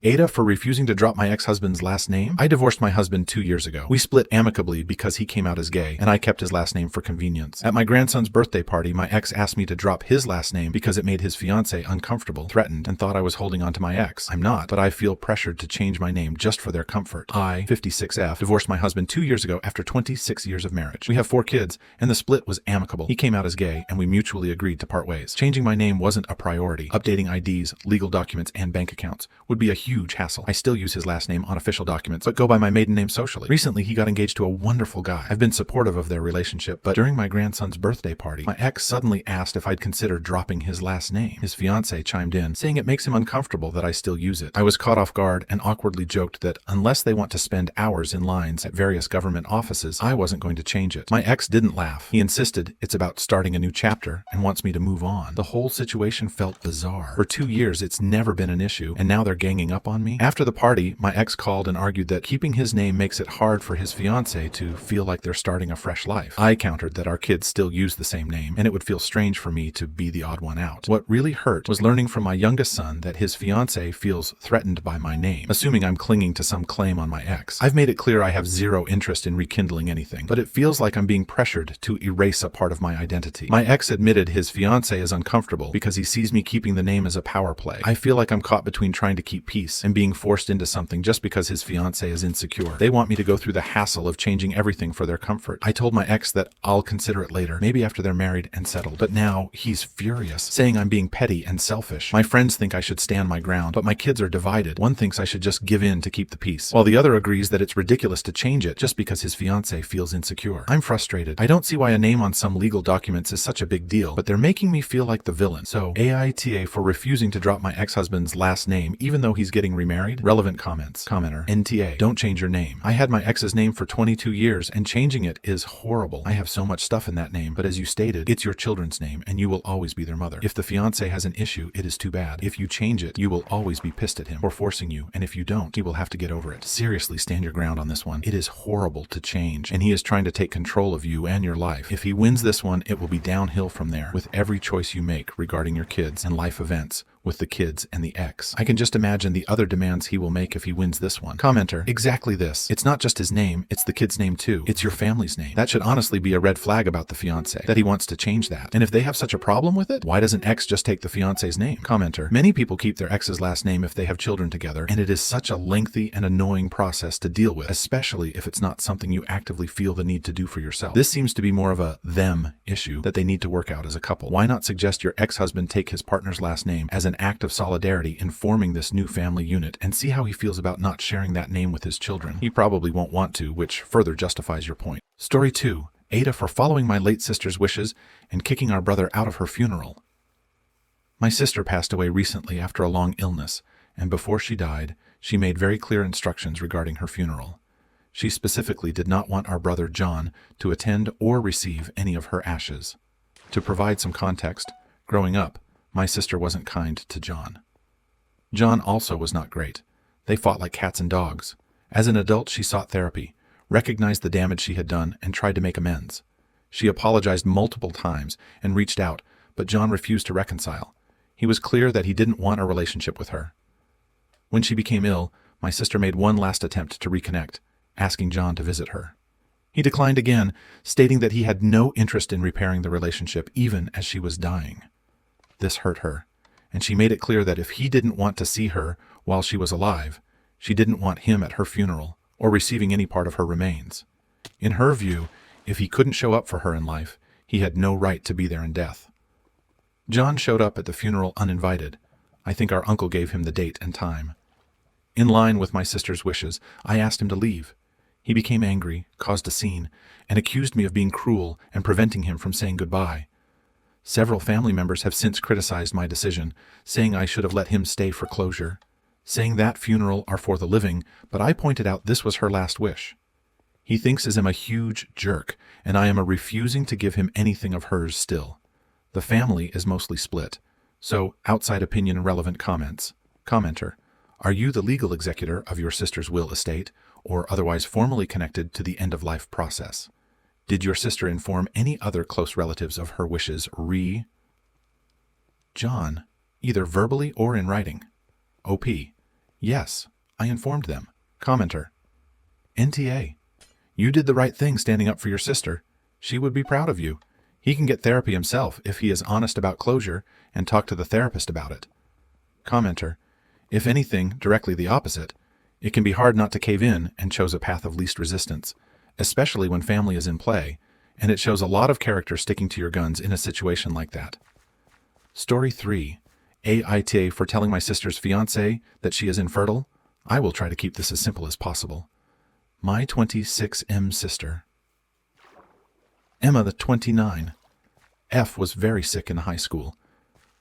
AITA for refusing to drop my ex-husband's last name? I divorced my husband 2 years ago. We split amicably because he came out as gay, and I kept his last name for convenience. At my grandson's birthday party, my ex asked me to drop his last name because it made his fiancé uncomfortable, threatened, and thought I was holding on to my ex. I'm not, but I feel pressured to change my name just for their comfort. I, 56F, divorced my husband 2 years ago after 26 years of marriage. We have 4 kids, and the split was amicable. He came out as gay, and we mutually agreed to part ways. Changing my name wasn't a priority. Updating IDs, legal documents, and bank accounts would be a huge hassle. I still use his last name on official documents, but go by my maiden name socially. Recently, he got engaged to a wonderful guy. I've been supportive of their relationship, but during my grandson's birthday party, my ex suddenly asked if I'd consider dropping his last name. His fiancé chimed in, saying it makes him uncomfortable that I still use it. I was caught off guard and awkwardly joked that unless they want to spend hours in lines at various government offices, I wasn't going to change it. My ex didn't laugh. He insisted it's about starting a new chapter and wants me to move on. The whole situation felt bizarre. For 2 years, it's never been an issue, and now they're ganging up on me. After the party, my ex called and argued that keeping his name makes it hard for his fiancé to feel like they're starting a fresh life. I countered that our kids still use the same name, and it would feel strange for me to be the odd one out. What really hurt was learning from my youngest son that his fiancé feels threatened by my name, assuming I'm clinging to some claim on my ex. I've made it clear I have zero interest in rekindling anything, but it feels like I'm being pressured to erase a part of my identity. My ex admitted his fiancé is uncomfortable because he sees me keeping the name as a power play. I feel like I'm caught between trying to keep peace and being forced into something just because his fiancé is insecure. They want me to go through the hassle of changing everything for their comfort. I told my ex that I'll consider it later, maybe after they're married and settled. But now he's furious, saying I'm being petty and selfish. My friends think I should stand my ground, but my kids are divided. One thinks I should just give in to keep the peace, while the other agrees that it's ridiculous to change it just because his fiancé feels insecure. I'm frustrated. I don't see why a name on some legal documents is such a big deal, but they're making me feel like the villain. So, AITA for refusing to drop my ex-husband's last name even though he's getting remarried? Relevant comments. Commenter. NTA. Don't change your name. I had my ex's name for 22 years, and changing it is horrible. I have so much stuff in that name, but as you stated, it's your children's name, and you will always be their mother. If the fiancé has an issue, it is too bad. If you change it, you will always be pissed at him for forcing you, and if you don't, he will have to get over it. Seriously, stand your ground on this one. It is horrible to change, and he is trying to take control of you and your life. If he wins this one, it will be downhill from there, with every choice you make regarding your kids and life events, with the kids and the ex. I can just imagine the other demands he will make if he wins this one. Commenter. Exactly this. It's not just his name, it's the kid's name too. It's your family's name. That should honestly be a red flag about the fiancé, that he wants to change that. And if they have such a problem with it, why doesn't ex just take the fiancé's name? Commenter. Many people keep their ex's last name if they have children together, and it is such a lengthy and annoying process to deal with, especially if it's not something you actively feel the need to do for yourself. This seems to be more of a them issue that they need to work out as a couple. Why not suggest your ex-husband take his partner's last name as an act of solidarity in forming this new family unit, and see how he feels about not sharing that name with his children? He probably won't want to, which further justifies your point. Story 2. AITA for following my late sister's wishes and kicking our brother out of her funeral. My sister passed away recently after a long illness, and before she died, she made very clear instructions regarding her funeral. She specifically did not want our brother John to attend or receive any of her ashes. To provide some context, growing up, my sister wasn't kind to John. John also was not great. They fought like cats and dogs. As an adult, she sought therapy, recognized the damage she had done, and tried to make amends. She apologized multiple times and reached out, but John refused to reconcile. He was clear that he didn't want a relationship with her. When she became ill, my sister made one last attempt to reconnect, asking John to visit her. He declined again, stating that he had no interest in repairing the relationship even as she was dying. This hurt her, and she made it clear that if he didn't want to see her while she was alive, she didn't want him at her funeral or receiving any part of her remains. In her view, if he couldn't show up for her in life, he had no right to be there in death. John showed up at the funeral uninvited. I think our uncle gave him the date and time. In line with my sister's wishes, I asked him to leave. He became angry, caused a scene, and accused me of being cruel and preventing him from saying goodbye. Several family members have since criticized my decision, saying I should have let him stay for closure, saying that funeral are for the living, but I pointed out this was her last wish. He thinks I'm a huge jerk, and I am refusing to give him anything of hers still. The family is mostly split, so outside opinion and relevant comments. Commenter. Are you the legal executor of your sister's will estate, or otherwise formally connected to the end-of-life process? Did your sister inform any other close relatives of her wishes John, either verbally or in writing? OP. Yes, I informed them. Commenter. NTA. You did the right thing standing up for your sister. She would be proud of you. He can get therapy himself if he is honest about closure and talk to the therapist about it. Commenter. If anything, directly the opposite. It can be hard not to cave in and chose a path of least resistance, especially when family is in play, and it shows a lot of character sticking to your guns in a situation like that. Story 3. AITA for telling my sister's fiancé that she is infertile. I will try to keep this as simple as possible. My 26M sister. Emma, the 29. F was very sick in high school.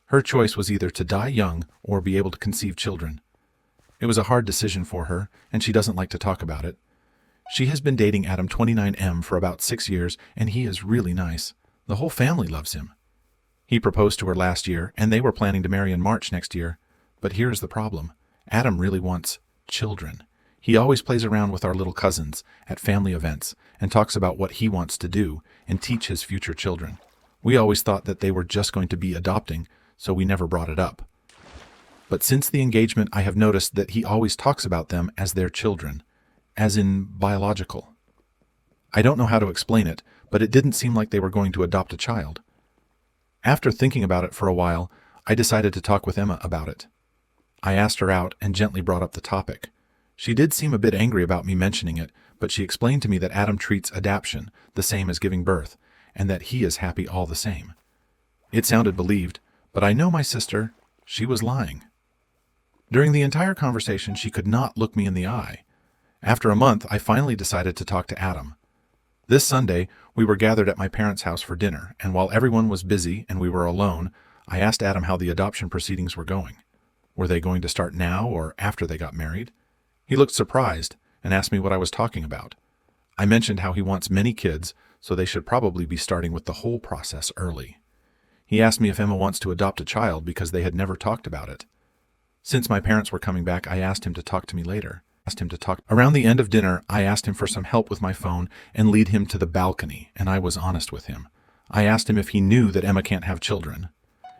Her choice was either to die young or be able to conceive children. It was a hard decision for her, and she doesn't like to talk about it. She has been dating Adam 29M for about 6 years, and he is really nice. The whole family loves him. He proposed to her last year, and they were planning to marry in March next year. But here's the problem. Adam really wants children. He always plays around with our little cousins at family events and talks about what he wants to do and teach his future children. We always thought that they were just going to be adopting, so we never brought it up. But since the engagement, I have noticed that he always talks about them as their children, as in biological. I don't know how to explain it, but it didn't seem like they were going to adopt a child. After thinking about it for a while, I decided to talk with Emma about it. I asked her out and gently brought up the topic. She did seem a bit angry about me mentioning it, but she explained to me that Adam treats adoption the same as giving birth, and that he is happy all the same. It sounded believed, but I know my sister, she was lying. During the entire conversation, she could not look me in the eye. After a month, I finally decided to talk to Adam. This Sunday, we were gathered at my parents' house for dinner, and while everyone was busy and we were alone, I asked Adam how the adoption proceedings were going. Were they going to start now or after they got married? He looked surprised and asked me what I was talking about. I mentioned how he wants many kids, so they should probably be starting with the whole process early. He asked me if Emma wants to adopt a child because they had never talked about it. Since my parents were coming back, I asked him to talk to me later. Around the end of dinner, I asked him for some help with my phone and lead him to the balcony, and I was honest with him. I asked him if he knew that Emma can't have children.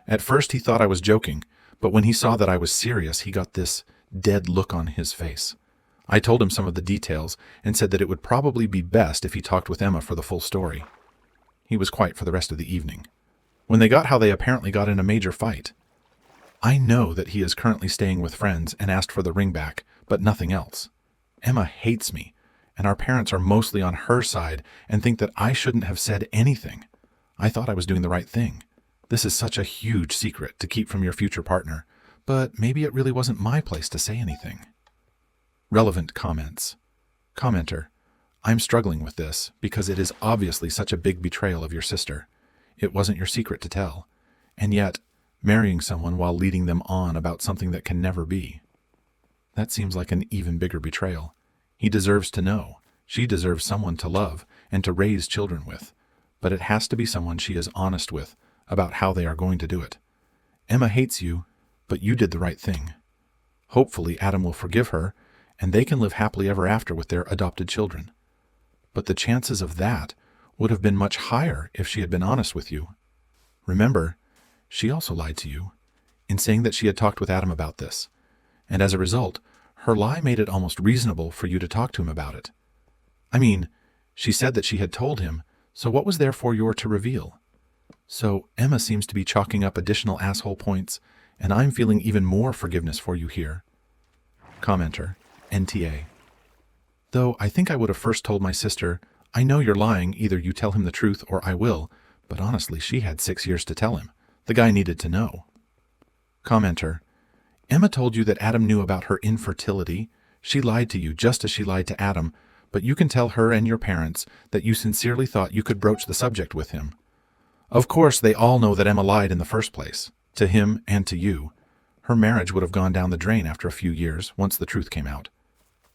At first he thought I was joking, but when he saw that I was serious, he got this dead look on his face. I told him some of the details and said that it would probably be best if he talked with Emma for the full story. He was quiet for the rest of the evening. When they got how they apparently got in a major fight. I know that he is currently staying with friends and asked for the ring back, but nothing else. Emma hates me, and our parents are mostly on her side and think that I shouldn't have said anything. I thought I was doing the right thing. This is such a huge secret to keep from your future partner, but maybe it really wasn't my place to say anything. Relevant comments. Commenter. I'm struggling with this because it is obviously such a big betrayal of your sister. It wasn't your secret to tell. And yet, marrying someone while leading them on about something that can never be. That seems like an even bigger betrayal. He deserves to know. She deserves someone to love and to raise children with. But it has to be someone she is honest with about how they are going to do it. Emma hates you, but you did the right thing. Hopefully Adam will forgive her, and they can live happily ever after with their adopted children. But the chances of that would have been much higher if she had been honest with you. Remember, she also lied to you in saying that she had talked with Adam about this, and as a result, her lie made it almost reasonable for you to talk to him about it. I mean, she said that she had told him, so what was there for you to reveal? So Emma seems to be chalking up additional asshole points, and I'm feeling even more forgiveness for you here. Commenter, NTA. Though I think I would have first told my sister, I know you're lying, either you tell him the truth or I will, but honestly she had 6 years to tell him. The guy needed to know. Commenter, Emma told you that Adam knew about her infertility. She lied to you just as she lied to Adam, but you can tell her and your parents that you sincerely thought you could broach the subject with him. Of course, they all know that Emma lied in the first place, to him and to you. Her marriage would have gone down the drain after a few years once the truth came out.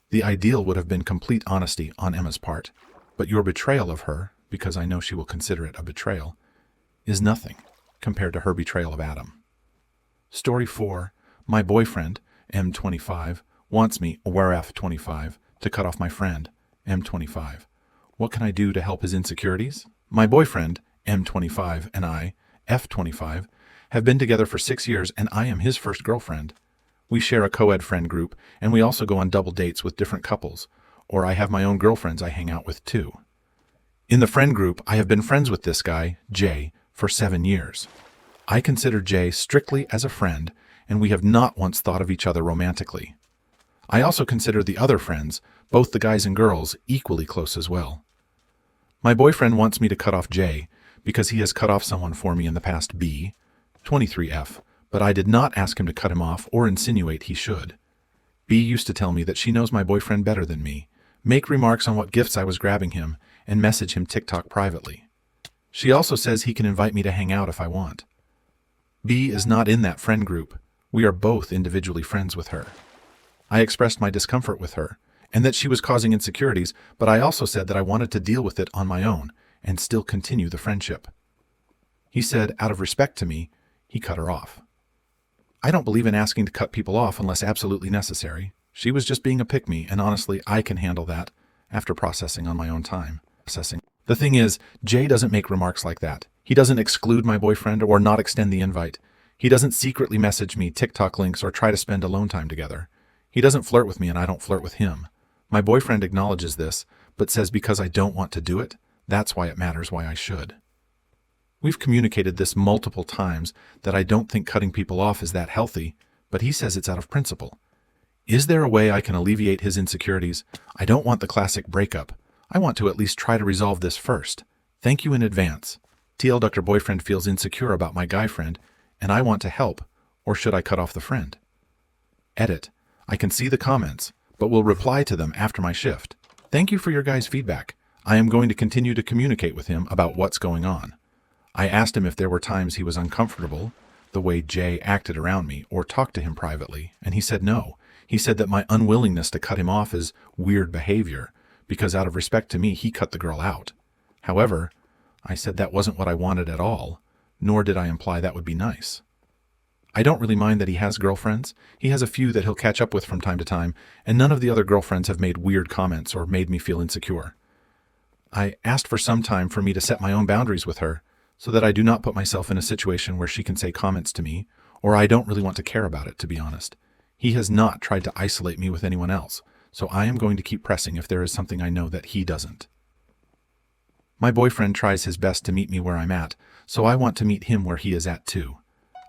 The ideal would have been complete honesty on Emma's part, but your betrayal of her, because I know she will consider it a betrayal, is nothing compared to her betrayal of Adam. Story 4. My boyfriend, M25, wants me, WRF25, to cut off my friend, M25. What can I do to help his insecurities? My boyfriend, M25, and I, F25, have been together for 6 years and I am his first girlfriend. We share a co-ed friend group, and we also go on double dates with different couples, or I have my own girlfriends I hang out with too. In the friend group, I have been friends with this guy, Jay, for 7 years. I consider Jay strictly as a friend, and we have not once thought of each other romantically. I also consider the other friends, both the guys and girls, equally close as well. My boyfriend wants me to cut off Jay because he has cut off someone for me in the past. B, 23F, but I did not ask him to cut him off or insinuate he should. B used to tell me that she knows my boyfriend better than me, make remarks on what gifts I was grabbing him, and message him TikTok privately. She also says he can invite me to hang out if I want. B is not in that friend group. We are both individually friends with her. I expressed my discomfort with her, and that she was causing insecurities, but I also said that I wanted to deal with it on my own and still continue the friendship. He said, out of respect to me, he cut her off. I don't believe in asking to cut people off unless absolutely necessary. She was just being a pick-me, and honestly, I can handle that after processing on my own time. The thing is, Jay doesn't make remarks like that. He doesn't exclude my boyfriend or not extend the invite. He doesn't secretly message me TikTok links or try to spend alone time together. He doesn't flirt with me and I don't flirt with him. My boyfriend acknowledges this, but says because I don't want to do it, that's why it matters why I should. We've communicated this multiple times that I don't think cutting people off is that healthy, but he says it's out of principle. Is there a way I can alleviate his insecurities? I don't want the classic breakup. I want to at least try to resolve this first. Thank you in advance. TL Dr. Boyfriend feels insecure about my guy friend, and I want to help, or should I cut off the friend? Edit. I can see the comments, but will reply to them after my shift. Thank you for your guys' feedback. I am going to continue to communicate with him about what's going on. I asked him if there were times he was uncomfortable, the way Jay acted around me, or talked to him privately, and he said no. He said that my unwillingness to cut him off is weird behavior, because out of respect to me, he cut the girl out. However, I said that wasn't what I wanted at all, nor did I imply that would be nice. I don't really mind that he has girlfriends. He has a few that he'll catch up with from time to time, and none of the other girlfriends have made weird comments or made me feel insecure. I asked for some time for me to set my own boundaries with her, so that I do not put myself in a situation where she can say comments to me, or I don't really want to care about it, to be honest. He has not tried to isolate me with anyone else, so I am going to keep pressing if there is something I know that he doesn't. My boyfriend tries his best to meet me where I'm at, so I want to meet him where he is at too.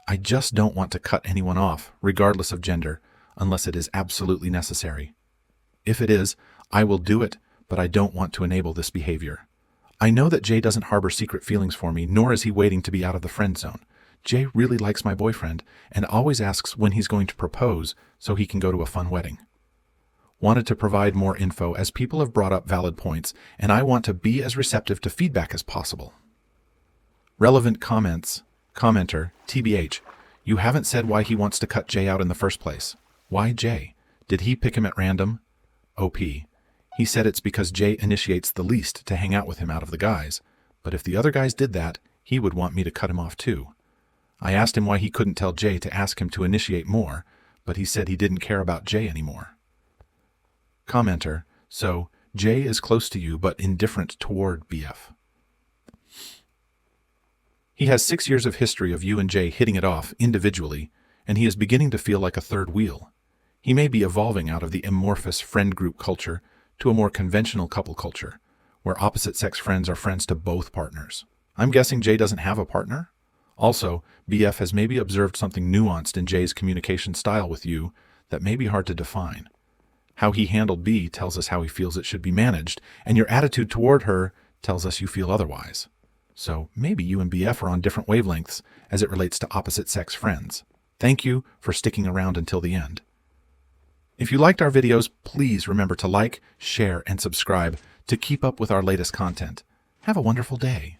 I just don't want to cut anyone off, regardless of gender, unless it is absolutely necessary. If it is, I will do it, but I don't want to enable this behavior. I know that Jay doesn't harbor secret feelings for me, nor is he waiting to be out of the friend zone. Jay really likes my boyfriend and always asks when he's going to propose so he can go to a fun wedding. Wanted to provide more info as people have brought up valid points, and I want to be as receptive to feedback as possible. Relevant comments. Commenter, TBH, you haven't said why he wants to cut Jay out in the first place. Why Jay? Did he pick him at random? OP. He said it's because Jay initiates the least to hang out with him out of the guys, but if the other guys did that, he would want me to cut him off too. I asked him why he couldn't tell Jay to ask him to initiate more, but he said he didn't care about Jay anymore. Commenter, so Jay is close to you but indifferent toward BF. He has 6 years of history of you and Jay hitting it off individually, and he is beginning to feel like a third wheel. He may be evolving out of the amorphous friend group culture to a more conventional couple culture, where opposite-sex friends are friends to both partners. I'm guessing Jay doesn't have a partner? Also, BF has maybe observed something nuanced in Jay's communication style with you that may be hard to define. How he handled B tells us how he feels it should be managed, and your attitude toward her tells us you feel otherwise. So maybe you and BF are on different wavelengths as it relates to opposite-sex friends. Thank you for sticking around until the end. If you liked our videos, please remember to like, share, and subscribe to keep up with our latest content. Have a wonderful day.